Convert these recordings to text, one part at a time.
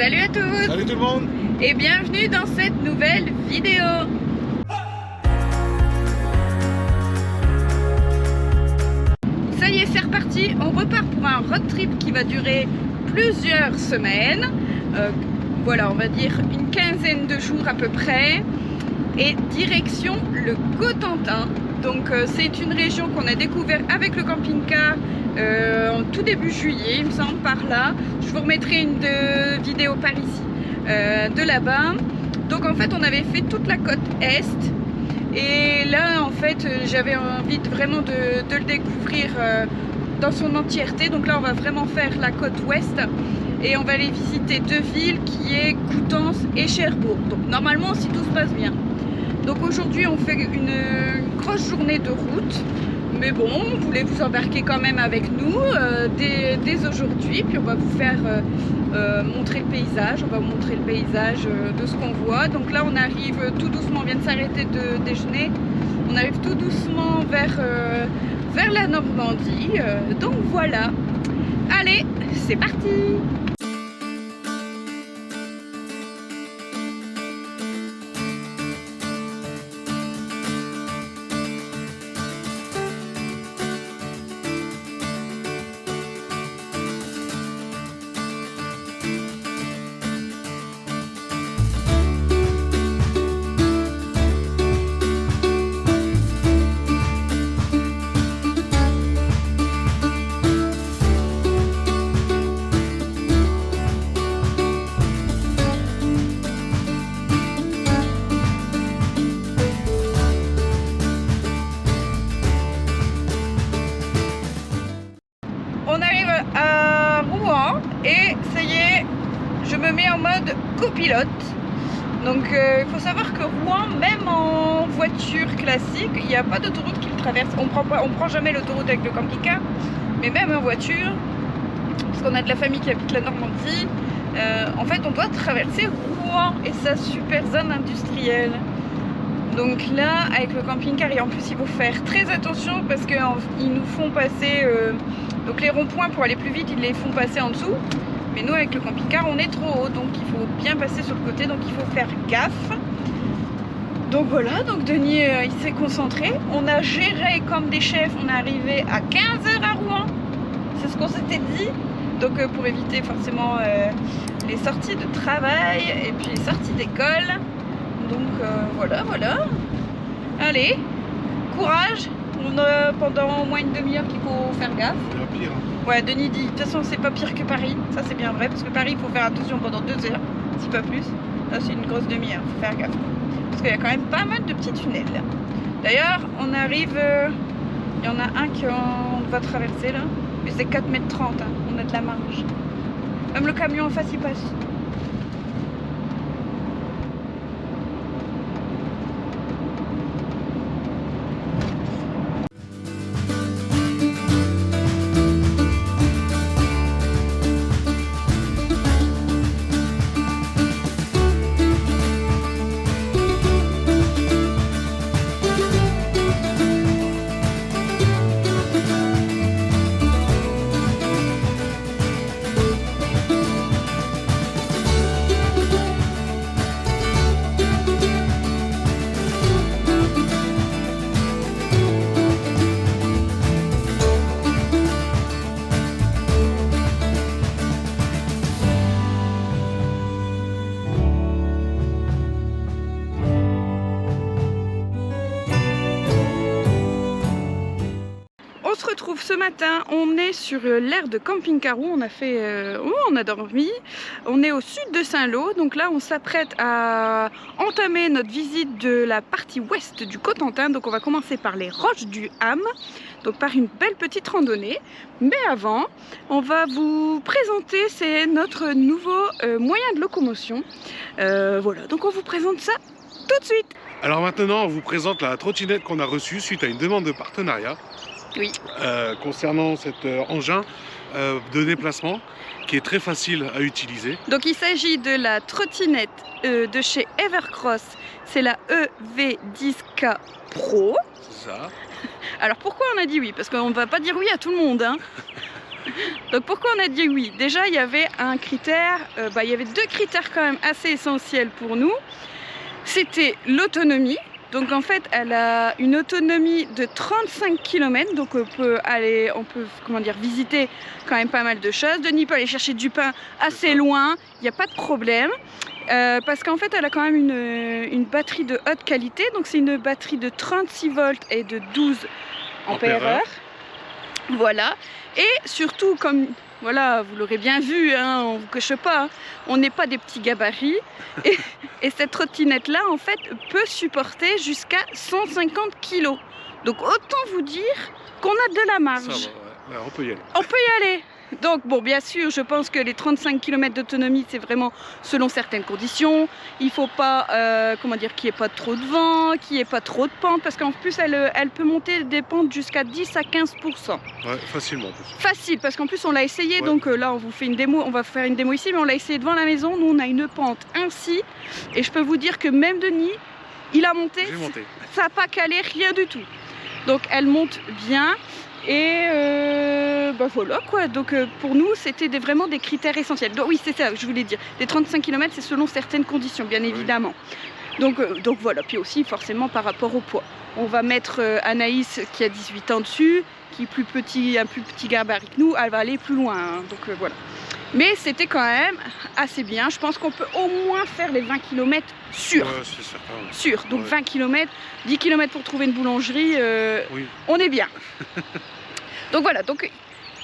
Salut à tous! Salut tout le monde! Et bienvenue dans cette nouvelle vidéo! Ça y est, c'est reparti! On repart pour un road trip qui va durer plusieurs semaines. Voilà, on va dire une quinzaine de jours à peu près. Et direction le Cotentin. Donc c'est une région qu'on a découvert avec le camping-car en tout début juillet, il me semble, par là. Je vous remettrai une vidéo par ici, de là-bas. Donc en fait on avait fait toute la côte est. Et là en fait j'avais envie vraiment de le découvrir dans son entièreté. Donc là on va vraiment faire la côte ouest. Et on va aller visiter deux villes qui est Coutances et Cherbourg. Donc normalement si tout se passe bien. Donc aujourd'hui on fait une grosse journée de route, mais bon, on voulait vous embarquer quand même avec nous dès aujourd'hui. Puis on va vous faire montrer le paysage, on va vous montrer le paysage de ce qu'on voit. Donc là on arrive tout doucement, on vient de s'arrêter de déjeuner, on arrive tout doucement vers la Normandie. Donc voilà, allez, c'est parti! On arrive à Rouen et ça y est, je me mets en mode copilote. Donc il faut savoir que Rouen, même en voiture classique, il n'y a pas d'autoroute qui le traverse. On prend jamais l'autoroute avec le camping-car, mais même en voiture, parce qu'on a de la famille qui habite la Normandie, en fait on doit traverser Rouen et sa super zone industrielle. Donc là, avec le camping-car, et en plus il faut faire très attention parce qu'ils nous font passer, donc les ronds-points pour aller plus vite, ils les font passer en dessous. Mais nous avec le camping-car, on est trop haut, donc il faut bien passer sur le côté, donc il faut faire gaffe. Donc voilà, donc Denis il s'est concentré. On a géré comme des chefs, on est arrivé à 15 h à Rouen. C'est ce qu'on s'était dit. Donc pour éviter forcément les sorties de travail et puis les sorties d'école. Donc voilà. Allez, courage. On a pendant au moins une demi-heure qu'il faut faire gaffe. C'est pire. Ouais, Denis dit, de toute façon c'est pas pire que Paris. Ça c'est bien vrai, parce que Paris il faut faire attention pendant 2 heures, si pas plus. Là c'est une grosse demi-heure, faut faire gaffe. Parce qu'il y a quand même pas mal de petits tunnels. D'ailleurs, on arrive, il y en a un qu'on va traverser là. Mais c'est 4,30 m, hein. On a de la marge. Même le camion en face il passe. On se retrouve ce matin, on est sur l'aire de camping-car où on a fait, on a dormi. On est au sud de Saint-Lô, donc là on s'apprête à entamer notre visite de la partie ouest du Cotentin. Donc on va commencer par les Roches du Ham, donc par une belle petite randonnée. Mais avant, on va vous présenter, c'est notre nouveau moyen de locomotion. Voilà, donc on vous présente ça tout de suite. Alors maintenant, on vous présente la trottinette qu'on a reçue suite à une demande de partenariat. Oui. Concernant cet engin de déplacement qui est très facile à utiliser. Donc il s'agit de la trottinette de chez Evercross, c'est la EV10K Pro. C'est ça. Alors pourquoi on a dit oui? Parce qu'on ne va pas dire oui à tout le monde, hein. Donc pourquoi on a dit oui? Déjà il y avait un critère, il y avait deux critères quand même assez essentiels pour nous. C'était l'autonomie. Donc en fait elle a une autonomie de 35 km, donc on peut comment dire, visiter quand même pas mal de choses. Denis peut aller chercher du pain assez loin, il n'y a pas de problème. Parce qu'en fait elle a quand même une batterie de haute qualité, donc c'est une batterie de 36 volts et de 12 ampères-heure. Voilà, et surtout comme voilà, vous l'aurez bien vu, hein, on ne vous cache pas, hein, on n'est pas des petits gabarits et cette trottinette là en fait peut supporter jusqu'à 150 kg. Donc autant vous dire qu'on a de la marge. Ça va, ouais. On peut y aller. On peut y aller. Donc bon, bien sûr, je pense que les 35 km d'autonomie, c'est vraiment selon certaines conditions. Il ne faut pas, comment dire, qu'il n'y ait pas trop de vent, qu'il n'y ait pas trop de pente, parce qu'en plus, elle peut monter des pentes jusqu'à 10 à 15%. Ouais, facilement. Facile, parce qu'en plus, on l'a essayé. Ouais. Donc là, on vous fait une démo, on va faire une démo ici, mais on l'a essayé devant la maison. Nous, on a une pente ainsi, et je peux vous dire que même Denis, il a monté. J'ai monté. Ça n'a pas calé, rien du tout. Donc elle monte bien. Et voilà quoi, donc pour nous c'était vraiment des critères essentiels. Donc oui, c'est ça que je voulais dire, les 35 km c'est selon certaines conditions bien évidemment. Donc voilà, puis aussi forcément par rapport au poids. On va mettre Anaïs qui a 18 ans dessus, qui est un plus petit gabarit que nous, elle va aller plus loin, hein, donc voilà. Mais c'était quand même assez bien, je pense qu'on peut au moins faire les 20 km sûrs. Ouais, c'est certain. Sûr, donc ouais. 20 km, 10 km pour trouver une boulangerie, Oui. on est bien. Donc voilà, donc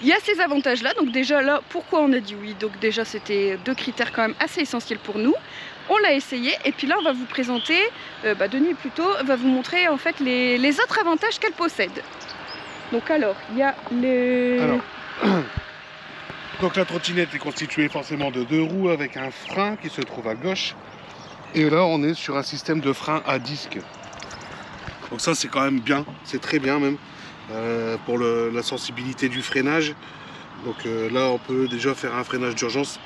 il y a ces avantages là, donc déjà là, pourquoi on a dit oui? Donc déjà c'était deux critères quand même assez essentiels pour nous. On l'a essayé et puis là on va vous présenter, Denis plutôt va vous montrer en fait les autres avantages qu'elle possède. Donc alors, il y a les... Alors, donc la trottinette est constituée forcément de deux roues avec un frein qui se trouve à gauche. Et là on est sur un système de frein à disque. Donc ça c'est quand même bien, c'est très bien même pour la sensibilité du freinage. Donc là on peut déjà faire un freinage d'urgence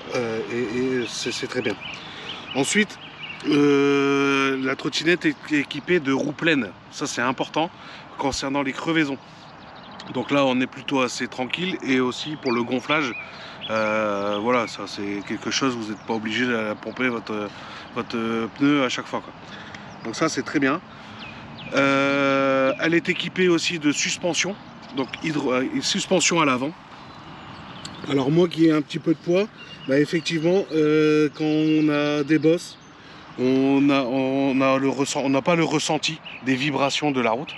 et c'est très bien. Ensuite la trottinette est équipée de roues pleines. Ça c'est important concernant les crevaisons. Donc là on est plutôt assez tranquille et aussi pour le gonflage. Voilà, ça c'est quelque chose, vous n'êtes pas obligé de pomper votre pneu à chaque fois, quoi. Donc ça c'est très bien. Elle est équipée aussi de suspension, donc suspension à l'avant. Alors moi qui ai un petit peu de poids, effectivement quand on a des bosses, on n'a pas le ressenti des vibrations de la route.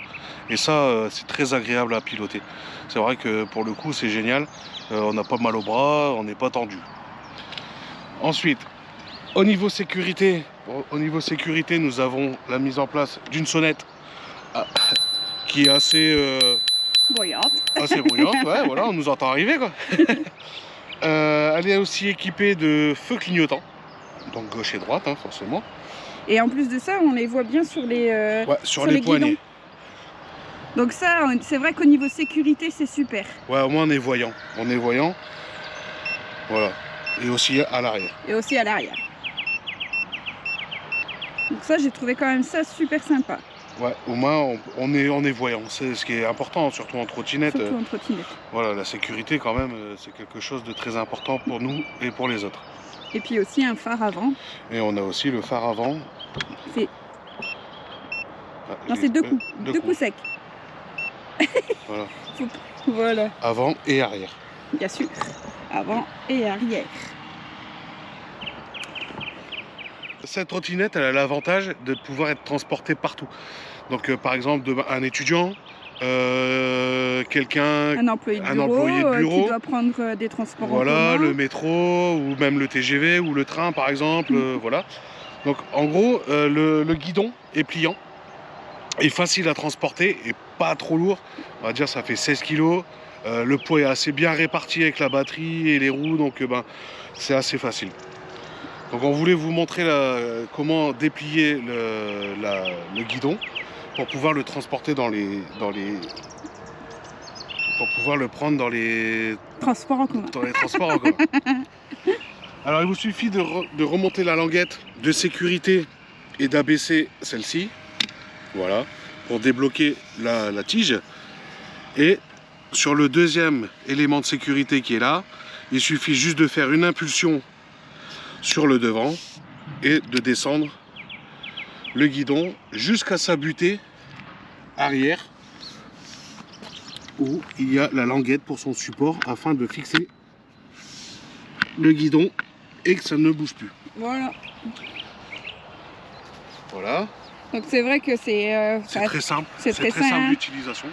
Et ça c'est très agréable à piloter. C'est vrai que pour le coup c'est génial. On n'a pas mal au bras, on n'est pas tendu. Ensuite, au niveau sécurité, nous avons la mise en place d'une sonnette qui est assez bruyante. Assez bruyante, ouais, voilà, on nous entend arriver, quoi. Elle est aussi équipée de feux clignotants, donc gauche et droite, hein, forcément. Et en plus de ça, on les voit bien sur les, sur les poignées. Guidons. Donc ça, c'est vrai qu'au niveau sécurité, c'est super. Ouais, au moins on est voyant. On est voyant. Voilà. Et aussi à l'arrière. Et aussi à l'arrière. Donc ça, j'ai trouvé quand même ça super sympa. Ouais, au moins on est voyant. C'est ce qui est important, surtout en trottinette. Surtout en trottinette. Voilà, la sécurité quand même, c'est quelque chose de très important pour nous et pour les autres. Et puis aussi un phare avant. Et on a aussi le phare avant. C'est... Non, c'est deux coups. Deux coups secs. Voilà. Voilà. Avant et arrière. Bien sûr. Avant et arrière. Cette trottinette, elle a l'avantage de pouvoir être transportée partout. Donc par exemple, un étudiant, quelqu'un, un employé de bureau qui doit prendre des transports en commun. Voilà, le métro ou même le TGV ou le train par exemple. Voilà. Donc en gros, le guidon est pliant. Est facile à transporter et pas trop lourd, on va dire ça fait 16 kg. Le poids est assez bien réparti avec la batterie et les roues, donc c'est assez facile. Donc on voulait vous montrer comment déplier le guidon pour pouvoir le transporter pour pouvoir le prendre dans les transports en commun. Alors il vous suffit de remonter la languette de sécurité et d'abaisser celle-ci. Voilà, pour débloquer la tige. Et sur le deuxième élément de sécurité qui est là, il suffit juste de faire une impulsion sur le devant et de descendre le guidon jusqu'à sa butée arrière où il y a la languette pour son support afin de fixer le guidon et que ça ne bouge plus. Voilà. Voilà. Donc c'est vrai que c'est très simple. C'est très simple simple. d'utilisation.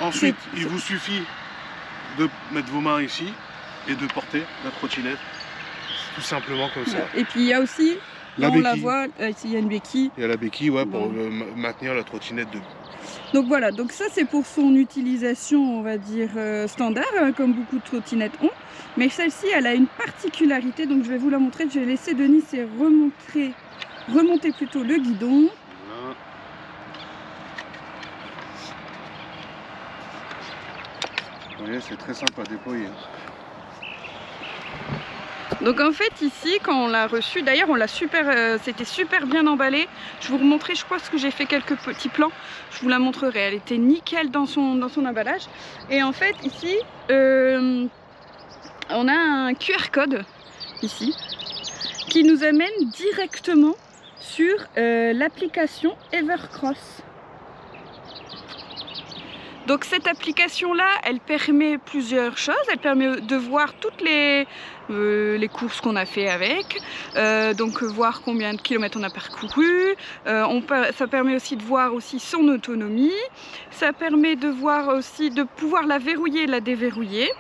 Ensuite, il vous suffit de mettre vos mains ici et de porter la trottinette tout simplement comme ça. Et puis il y a aussi, là, on la voit, ici il y a une béquille. Il y a la béquille, ouais, pour bon. maintenir la trottinette debout. Donc voilà, donc ça c'est pour son utilisation, on va dire standard, hein, comme beaucoup de trottinettes ont. Mais celle-ci, elle a une particularité, donc je vais vous la montrer. Je vais laisser Denis remonter plutôt le guidon. Voilà. Vous voyez, c'est très simple à déployer. Donc en fait ici quand on l'a reçu, d'ailleurs on l'a c'était super bien emballé. Je vous remontrerai, je crois que j'ai fait quelques petits plans, je vous la montrerai. Elle était nickel dans son emballage. Et en fait ici, on a un QR code ici qui nous amène directement sur l'application Evercross. Donc cette application-là, elle permet plusieurs choses. Elle permet de voir toutes les courses qu'on a fait avec, donc voir combien de kilomètres on a parcouru. Ça permet aussi de voir aussi son autonomie. Ça permet de voir aussi, de pouvoir la verrouiller et la déverrouiller.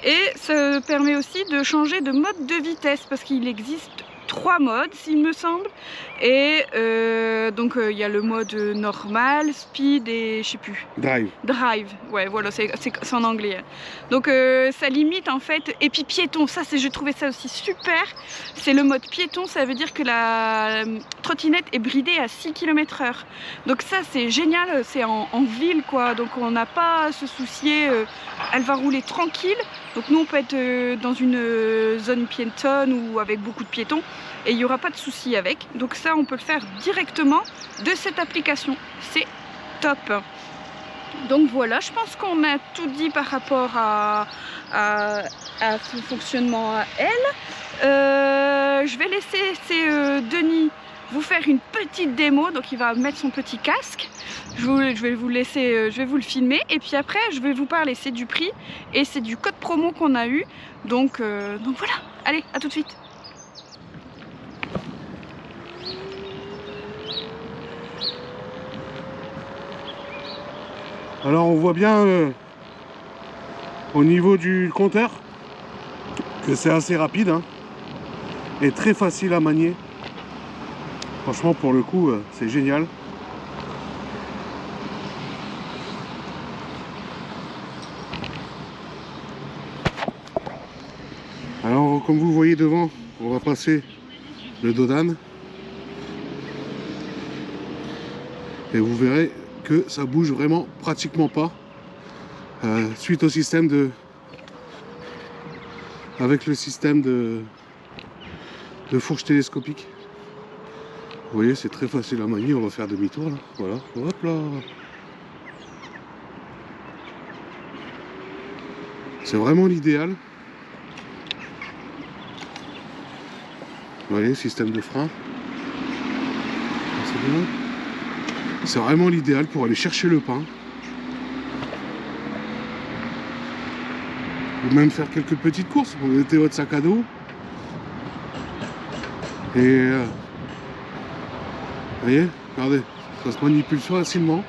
Et ça permet aussi de changer de mode de vitesse parce qu'il existe 3 modes s'il me semble, et donc il y a le mode normal, speed et je sais plus. Drive, ouais voilà, c'est en anglais. Donc ça limite en fait, et puis piéton, ça c'est, je trouvais ça aussi super, c'est le mode piéton, ça veut dire que la trottinette est bridée à 6 km/h. Donc ça c'est génial, c'est en ville quoi, donc on n'a pas à se soucier, elle va rouler tranquille. Donc nous on peut être dans une zone piétonne ou avec beaucoup de piétons et il n'y aura pas de souci avec. Donc ça on peut le faire directement de cette application. C'est top. Donc voilà, je pense qu'on a tout dit par rapport à son fonctionnement à elle. Je vais laisser Denis vous faire une petite démo, donc il va mettre son petit casque. Je vais vous laisser, je vais vous le filmer et puis après je vais vous parler, c'est du prix et c'est du code promo qu'on a eu. Donc voilà, allez, à tout de suite. Alors on voit bien au niveau du compteur que c'est assez rapide hein, et très facile à manier. Franchement pour le coup c'est génial. Alors comme vous voyez devant, on va passer le dos d'âne et vous verrez que ça bouge vraiment pratiquement pas suite au système avec le système de fourche télescopique. Vous voyez, c'est très facile à manier. On va faire demi-tour là, voilà, hop là. C'est vraiment l'idéal. Vous voyez, système de frein. C'est bien. C'est vraiment l'idéal pour aller chercher le pain. Ou même faire quelques petites courses. Vous mettez votre sac à dos. Et vous voyez, regardez, ça se manipule facilement.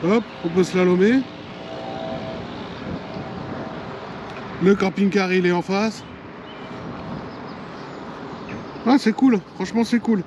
Hop, on peut slalomer. Le camping-car il est en face. Ah, c'est cool, franchement c'est cool.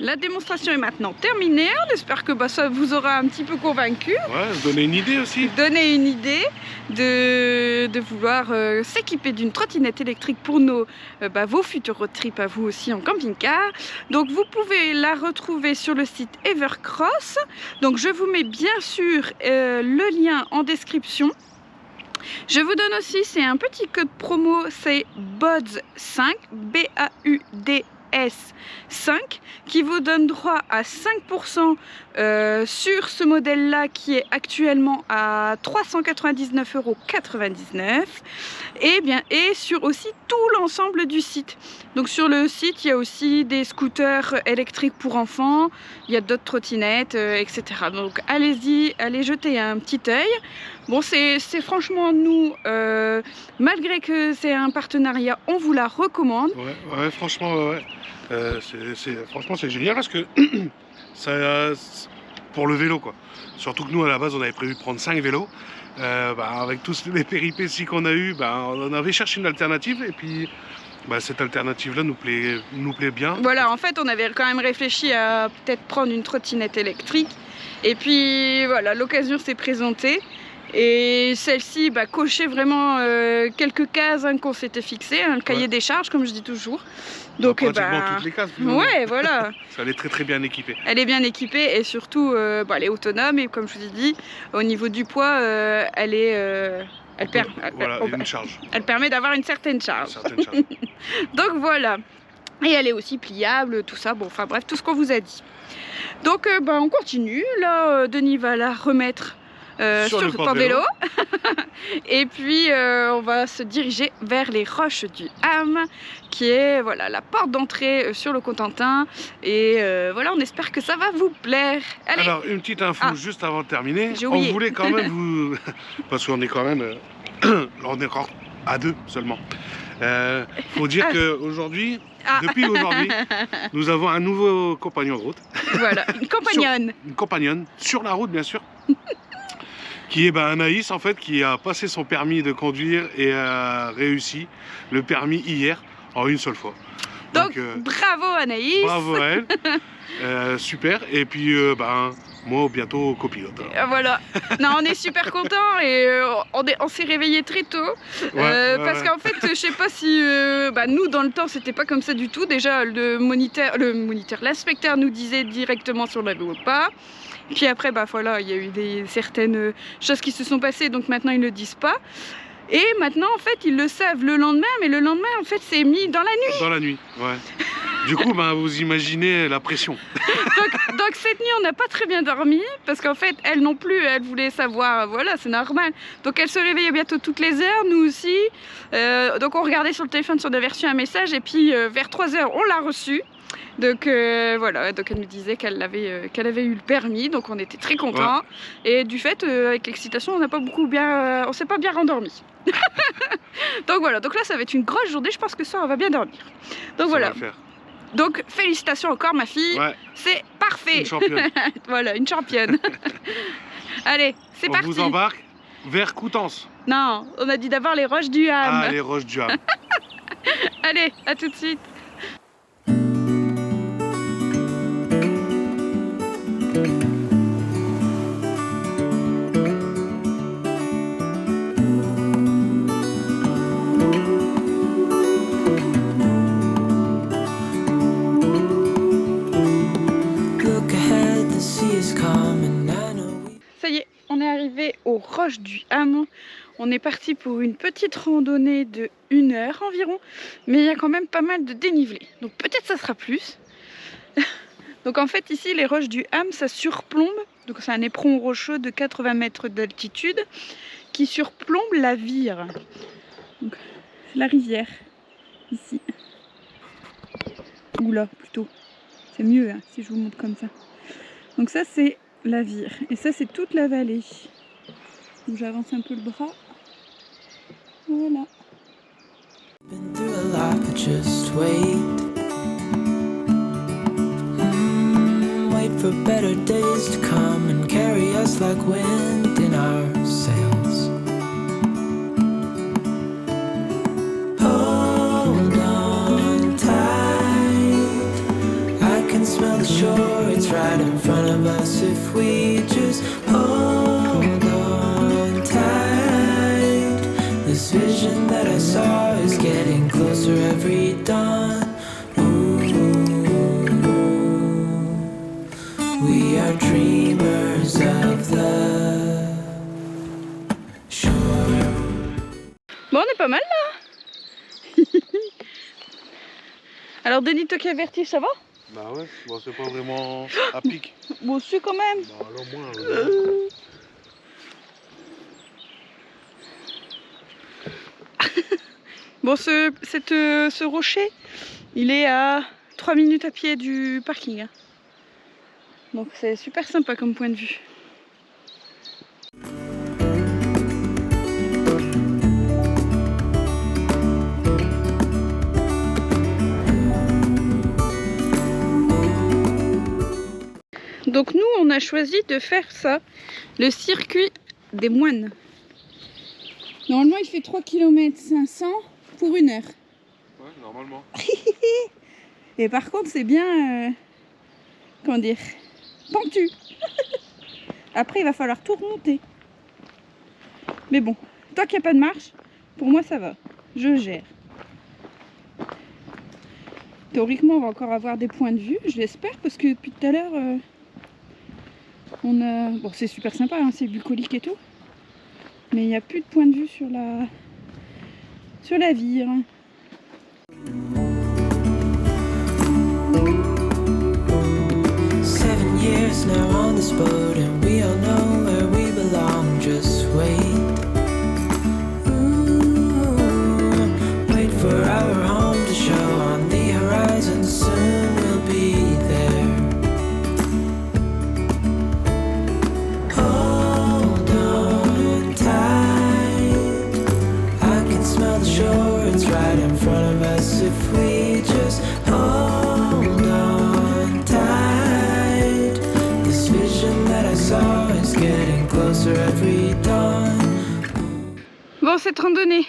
La démonstration est maintenant terminée. On espère que ça vous aura un petit peu convaincu. Ouais, donner une idée aussi. Donner une idée de vouloir s'équiper d'une trottinette électrique pour vos futurs road trips à vous aussi en camping-car. Donc vous pouvez la retrouver sur le site Evercross. Donc je vous mets bien sûr le lien en description. Je vous donne aussi, c'est un petit code promo, c'est BODS5, BAUD S5 qui vous donne droit à 5% sur ce modèle-là qui est actuellement à 399,99 € et sur aussi tout l'ensemble du site. Donc sur le site, il y a aussi des scooters électriques pour enfants, il y a d'autres trottinettes, etc. Donc allez-y, allez jeter un petit œil. Bon, c'est franchement nous, malgré que c'est un partenariat, on vous la recommande. Ouais, franchement, ouais. Franchement, c'est génial parce que ça, pour le vélo, quoi. Surtout que nous, à la base, on avait prévu de prendre 5 vélos. Avec tous les péripéties qu'on a eues, on avait cherché une alternative et puis cette alternative-là nous plaît bien. Voilà, en fait, on avait quand même réfléchi à peut-être prendre une trottinette électrique. Et puis voilà, l'occasion s'est présentée. Et celle-ci cochait vraiment quelques cases qu'on s'était fixées, le cahier des charges, comme je dis toujours. Donc, pratiquement toutes les cases. Ouais, voilà. Elle est très très bien équipée. Elle est bien équipée et surtout, elle est autonome. Et comme je vous ai dit, au niveau du poids, elle permet d'avoir une certaine charge. Donc voilà. Et elle est aussi pliable, tout ça. Bon, enfin bref, tout ce qu'on vous a dit. Donc, on continue. Là, Denis va la remettre sur le port-vélo. Et puis on va se diriger vers les Roches du Ham, qui est la porte d'entrée sur le Cotentin. Et voilà, on espère que ça va vous plaire. Allez. Alors une petite info juste avant de terminer. On voulait quand même vous... parce qu'on est quand même... on est encore à 2 seulement. Faut dire qu'aujourd'hui, depuis aujourd'hui, nous avons un nouveau compagnon de route. Voilà, une compagnonne. Une compagnonne, sur la route bien sûr. Qui est Anaïs en fait, qui a passé son permis de conduire et a réussi le permis hier en une seule fois. Donc bravo Anaïs. Bravo à elle. Super. Et puis moi bientôt copilote. Voilà. Non, on est super contents et on s'est réveillé très tôt. Parce qu'en fait, je sais pas si nous dans le temps c'était pas comme ça du tout. Déjà l'inspecteur nous disait directement si on l'avait ou pas. Puis après, il y a eu certaines choses qui se sont passées, donc maintenant ils ne le disent pas. Et maintenant, en fait, ils le savent le lendemain, mais le lendemain, en fait, c'est mis dans la nuit. Dans la nuit, ouais. Du coup, vous imaginez la pression. donc cette nuit, on n'a pas très bien dormi, parce qu'en fait, elle non plus, elle voulait savoir, voilà, c'est normal. Donc elle se réveillait bientôt toutes les heures, nous aussi. Donc on regardait sur le téléphone si on avait reçu un message, et puis vers 3 heures, on l'a reçu. Donc voilà, donc elle nous disait qu'elle avait eu le permis, donc on était très contents. Ouais. Et du fait, avec l'excitation, on s'est pas bien rendormi. Donc voilà, donc là ça va être une grosse journée, je pense que ça on va bien dormir. Donc ça voilà. Donc félicitations encore ma fille, c'est parfait. Une championne. Voilà, une championne. Allez, c'est parti. On vous embarque vers Coutances. Non, on a dit d'abord les Roches du Ham. Ah, les Roches du Ham. Allez, à tout de suite. Ça y est, on est arrivé aux Roches du Ham. On est parti pour une petite randonnée de 1 heure environ, mais il y a quand même pas mal de dénivelé. Donc peut-être ça sera plus. Donc en fait ici les Roches du Ham ça surplombe, donc c'est un éperon rocheux de 80 mètres d'altitude qui surplombe la Vire. Donc c'est la rivière ici. Ou là plutôt. C'est mieux hein, si je vous montre comme ça. Donc ça c'est la Vire et ça c'est toute la vallée. Donc j'avance un peu le bras. Voilà. For better days to come and carry us like wind in our sails. Hold on tight, I can smell the shore, it's right in front of us if we just hold on tight. This vision that I saw is getting closer every dawn. We are dreamers of the shore. Bon, on est pas mal là. Alors Denis, toi qui as le vertige, ça va? Bah ouais, bon, c'est pas vraiment à pic. Bon, c'est quand même. Bah alors moins. Bon, ce rocher, il est à 3 minutes à pied du parking. Hein. Donc c'est super sympa comme point de vue. Donc nous, on a choisi de faire ça, le circuit des moines. Normalement, il fait 3 km 500 pour 1 heure. Ouais, normalement. Et par contre, c'est bien, comment dire, pentu. Après, il va falloir tout remonter. Mais bon, tant qu'il n'y a pas de marche, pour moi, ça va. Je gère. Théoriquement, on va encore avoir des points de vue, je l'espère, parce que depuis tout à l'heure, on a... Bon, c'est super sympa, hein, c'est bucolique et tout. Mais il n'y a plus de point de vue sur la ville. Hein. Now on this boat and we all know where we belong. Just wait, wait for our home to show on the horizon. Soon we'll be there. Hold on tight, I can smell the shore. It's right in front of us if we just hold on tight. Bon, cette randonnée,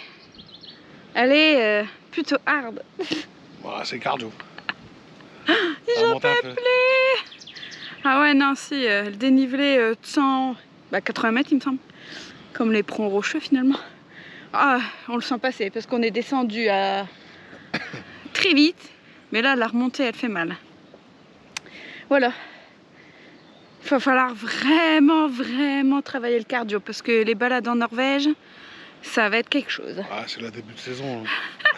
elle est plutôt hard. Voilà, c'est cardio. J'en peux plus. Ah ouais, non, si, le dénivelé de 80 mètres, il me semble. Comme les prongs rocheux, finalement. Ah, on le sent passer, parce qu'on est descendu très vite. Mais là, la remontée, elle fait mal. Voilà. Il va falloir vraiment travailler le cardio parce que les balades en Norvège, ça va être quelque chose. Ah, c'est le début de saison.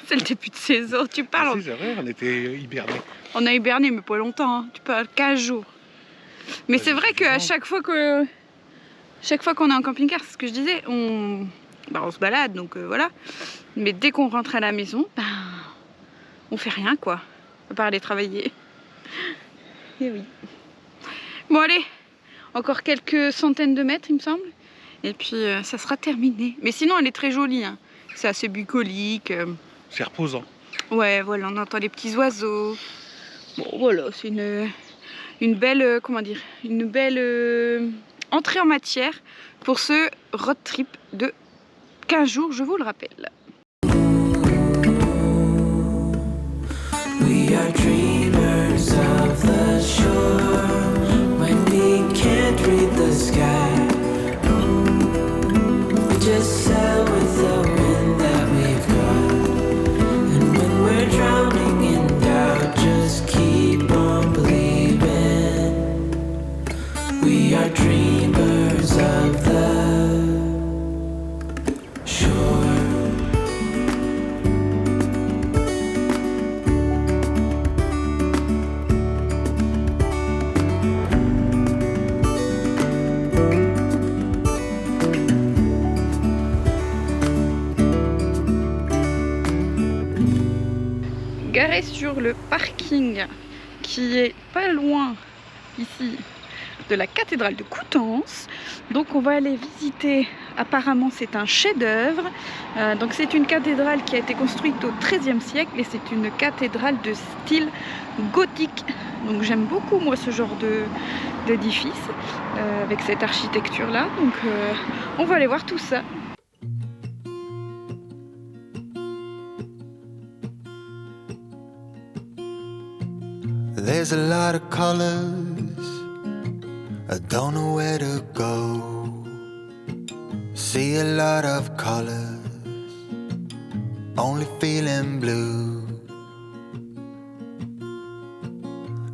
C'est le début de saison, tu parles. Si, c'est vrai, on était hibernés. On a hiberné, mais pas longtemps, hein. Tu parles 15 jours. Mais ouais, c'est vrai qu'à chaque fois qu'on est en camping-car, c'est ce que je disais, on se balade, donc voilà. Mais dès qu'on rentre à la maison, on fait rien, quoi. À part aller travailler. Et oui. Bon allez, encore quelques centaines de mètres il me semble, et puis ça sera terminé. Mais sinon elle est très jolie, hein. C'est assez bucolique. C'est reposant. Ouais, voilà, on entend les petits oiseaux. Bon voilà, c'est une belle, comment dire, une belle entrée en matière pour ce road trip de 15 jours, je vous le rappelle. We are dreamers of the shore. We can't read the sky. We just sail with the wind that we've got. And when we're drowning in doubt, just keep on believing. We are dreamers of the shore. Garé sur le parking qui est pas loin ici de la cathédrale de Coutances. Donc on va aller visiter, apparemment c'est un chef-d'œuvre. Donc c'est une cathédrale qui a été construite au XIIIe siècle et c'est une cathédrale de style gothique. Donc j'aime beaucoup moi ce genre d'édifice avec cette architecture là. Donc on va aller voir tout ça. There's a lot of colors, I don't know where to go. See a lot of colors, only feeling blue.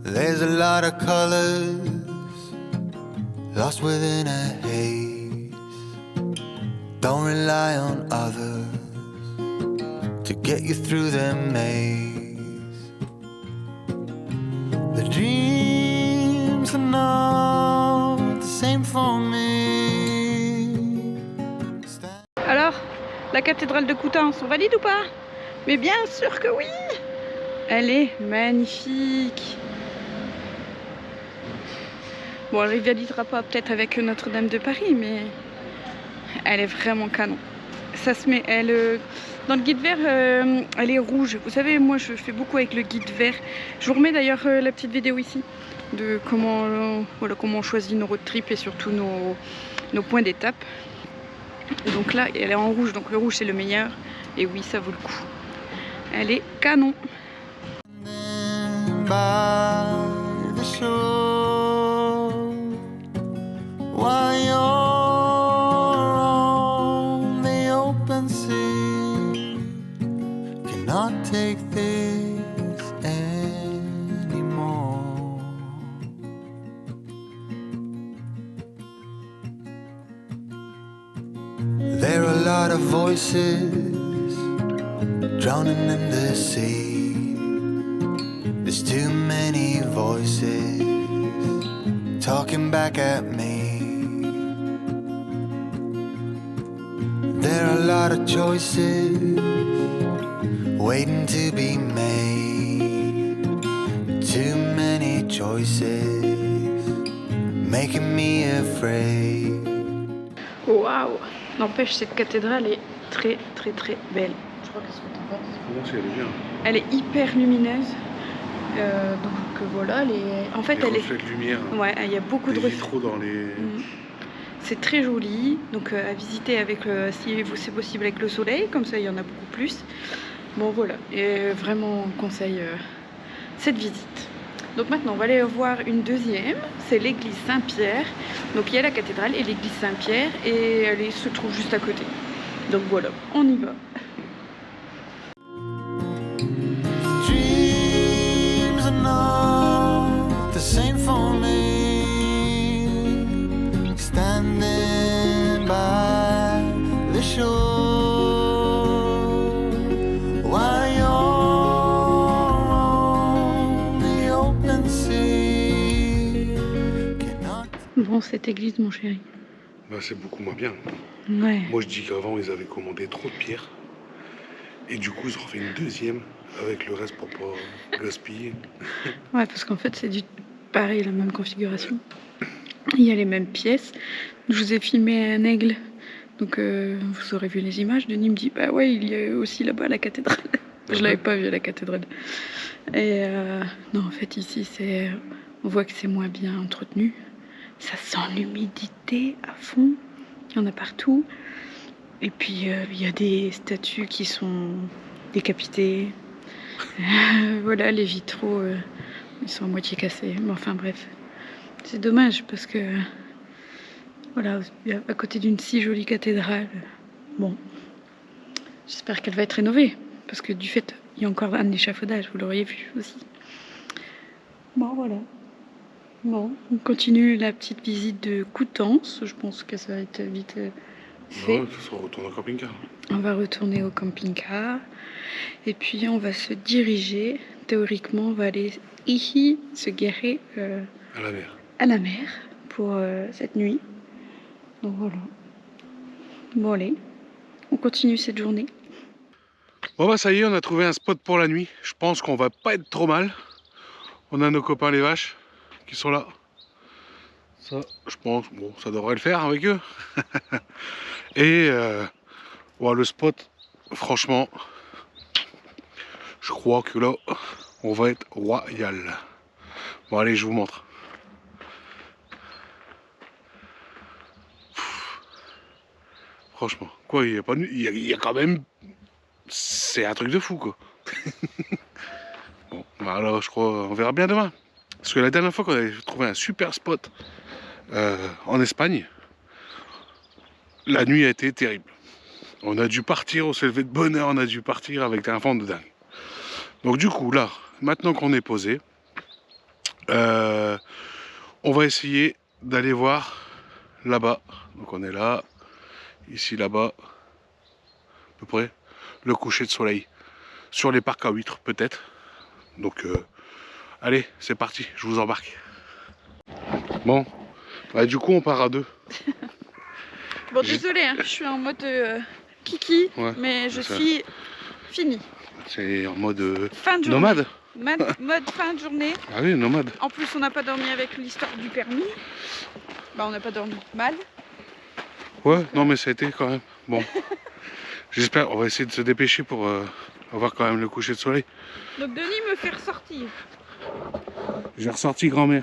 There's a lot of colors, lost within a haze. Don't rely on others to get you through the maze. Dreams are not the same for me. Alors, la cathédrale de Coutances, on valide ou pas? Mais bien sûr que oui! Elle est magnifique. Bon, elle rivalisera pas peut-être avec Notre-Dame de Paris, mais elle est vraiment canon. Ça se met, dans le guide vert, elle est rouge. Vous savez, moi je fais beaucoup avec le guide vert. Je vous remets d'ailleurs la petite vidéo ici de comment, voilà, comment on choisit nos road trips et surtout nos points d'étape. Donc là, elle est en rouge, donc le rouge c'est le meilleur. Et oui, ça vaut le coup. Elle est canon. By the shore, while you're on the open sea, cannot take this anymore. There are a lot of voices drowning in the sea. There's too many voices talking back at me. There are a lot of choices waiting to be made. Too many choices making me afraid. Waouh! N'empêche, cette cathédrale est très belle. Je crois qu'est-ce que t'en penses? Moi aussi, elle est bien. Elle est hyper lumineuse. Donc voilà, en fait elle est... de lumière. Ouais, il y a beaucoup de vitraux dans les... C'est très joli, donc à visiter avec si c'est possible avec le soleil, comme ça il y en a beaucoup plus. Bon voilà, et vraiment on conseille cette visite. Donc maintenant on va aller voir une deuxième, c'est l'église Saint-Pierre. Donc il y a la cathédrale et l'église Saint-Pierre et elle se trouve juste à côté. Donc voilà, on y va. The same for me, standing by the shore, while you're on the open sea. Bon, cette église, mon chéri. Bah, c'est beaucoup moins bien. Ouais. Moi, je dis qu'avant, ils avaient commandé trop de pierres. Et du coup, ils ont refait une deuxième avec le reste pour pas gaspiller. Ouais, parce qu'en fait, c'est pareil, la même configuration. Il y a les mêmes pièces. Je vous ai filmé un aigle. Donc, vous aurez vu les images. Denis me dit, bah ouais, il y a aussi là-bas la cathédrale. Je l'avais pas vu à la cathédrale. Et non, en fait, ici, on voit que c'est moins bien entretenu. Ça sent l'humidité à fond. Il y en a partout. Et puis, il y a des statues qui sont décapitées. Voilà, les vitraux, ils sont à moitié cassés. Mais enfin, bref. C'est dommage parce que, voilà, à côté d'une si jolie cathédrale, bon, j'espère qu'elle va être rénovée. Parce que du fait, il y a encore un échafaudage, vous l'auriez vu aussi. Bon, voilà. Bon, on continue la petite visite de Coutances. Je pense que ça va être vite fait. Non, ça retourne au camping-car. On va retourner au camping-car. Et puis, on va se diriger. Théoriquement, on va aller ici, se garer à la mer. À la mer pour cette nuit. Donc voilà. Bon, allez. On continue cette journée. Bon, bah, ça y est, on a trouvé un spot pour la nuit. Je pense qu'on va pas être trop mal. On a nos copains les vaches qui sont là. Ça, je pense, bon, ça devrait le faire avec eux. Et ouais, le spot, franchement, je crois que là, on va être royal. Bon, allez, je vous montre. Franchement, quoi, il y a pas de... il y a quand même... C'est un truc de fou, quoi. Bon, bah alors, je crois, on verra bien demain. Parce que la dernière fois qu'on avait trouvé un super spot en Espagne, la nuit a été terrible. On a dû partir, on s'est levé de bonne heure, on a dû partir avec un vent de dingue. Donc du coup, là, maintenant qu'on est posé, on va essayer d'aller voir là-bas. Donc on est là, ici, là-bas, à peu près, le coucher de soleil. Sur les parcs à huîtres, peut-être. Donc Allez, c'est parti, je vous embarque. Bon, bah, du coup on part à deux. Bon, désolé, hein, je suis en mode kiki, Ouais, mais je ça. suis finie. C'est en mode Fin de journée. nomade. Mode fin de journée. Ah oui, nomade. En plus, on n'a pas dormi avec l'histoire du permis. Bah, on n'a pas dormi mal. Ouais, non mais ça a été quand même. Bon, j'espère, on va essayer de se dépêcher pour avoir quand même le coucher de soleil. Donc, Denis me fait ressortir. J'ai ressorti grand-mère.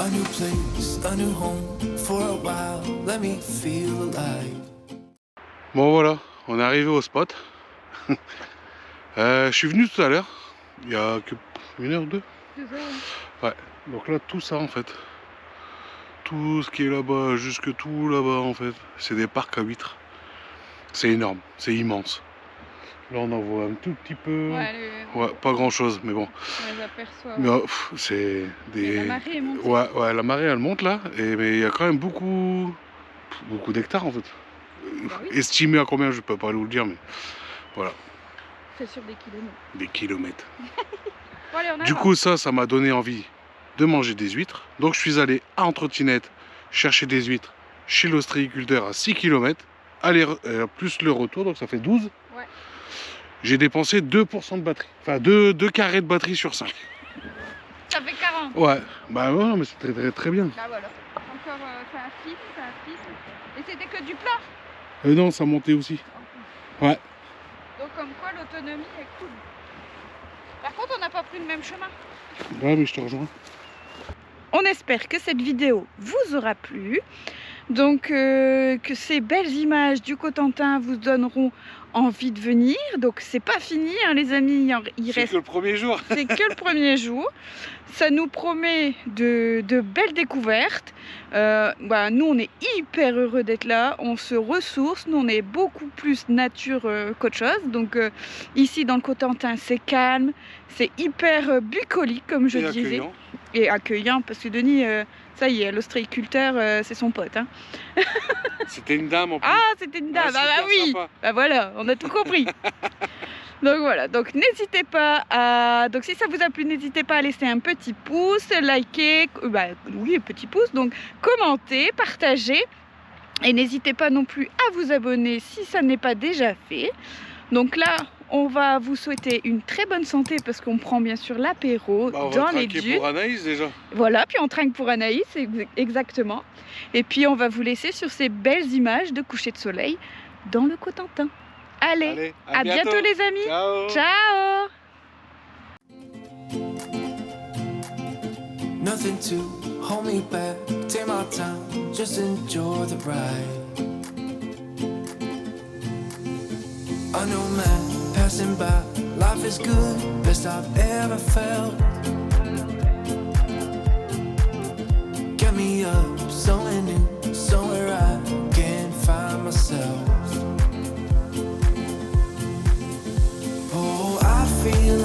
A new place, a new home. For a while, let me feel alive. Bon voilà, on est arrivé au spot. Je suis venu tout à l'heure, il y a que 1 heure ou 2. Ouais, donc là tout ça en fait, tout ce qui est là-bas, jusque tout là-bas en fait, c'est des parcs à huîtres. C'est énorme, c'est immense. Là on en voit un tout petit peu, ouais, pas grand chose, mais bon. On les aperçoit. Mais c'est des... La marée est montée. Ouais, la marée elle monte là, mais il y a quand même beaucoup d'hectares en fait. Bah oui. Estimé à combien, je peux pas vous le dire, mais voilà, C'est sur des kilomètres. des kilomètres. Bon, allez, on Du avance. coup, ça m'a donné envie de manger des huîtres. Donc je suis allé en trottinette chercher des huîtres chez l'ostréiculteur à 6 km, aller, plus le retour, donc ça fait 12. Ouais. J'ai dépensé 2% de batterie, enfin 2 carrés de batterie sur 5. Ça fait 40. Ouais, bah ouais, non, mais c'est très bien. Bah voilà. Encore, c'est un fils. Et c'était que du plat. Non, ça montait aussi. Ouais. Donc comme quoi l'autonomie est cool. Par contre, on n'a pas pris le même chemin. Ouais, mais je te rejoins. On espère que cette vidéo vous aura plu. Donc que ces belles images du Cotentin vous donneront envie de venir. Donc c'est pas fini hein, les amis, il C'est reste que le premier jour. c'est que le premier jour. Ça nous promet de belles découvertes. Nous, on est hyper heureux d'être là. On se ressource. Nous, on est beaucoup plus nature qu'autre chose. Donc, ici, dans le Cotentin, c'est calme. C'est hyper bucolique, comme je disais. Accueillant. Et accueillant, parce que Denis, ça y est, l'ostréiculteur, c'est son pote. Hein. C'était une dame en plus. Ah, c'était une dame. Ouais, Ah, bah super oui. sympa. Bah voilà, on a tout compris. Donc voilà, donc n'hésitez pas à... Donc si ça vous a plu, n'hésitez pas à laisser un petit pouce, liker, oui, petit pouce, donc commenter, partager. Et n'hésitez pas non plus à vous abonner si ça n'est pas déjà fait. Donc là, on va vous souhaiter une très bonne santé parce qu'on prend bien sûr l'apéro Bah, on va dans les trinquer dunes. pour Anaïs déjà. Voilà, puis on trinque pour Anaïs, exactement. Et puis on va vous laisser sur ces belles images de coucher de soleil dans le Cotentin. Allez, à bientôt les amis. Ciao. Ciao. Nothing to hold me back. Take my time, just enjoy the ride. I know man passing by. Life is good, best I've ever felt. Get me up, somewhere new, somewhere I can find myself. Oh, I feel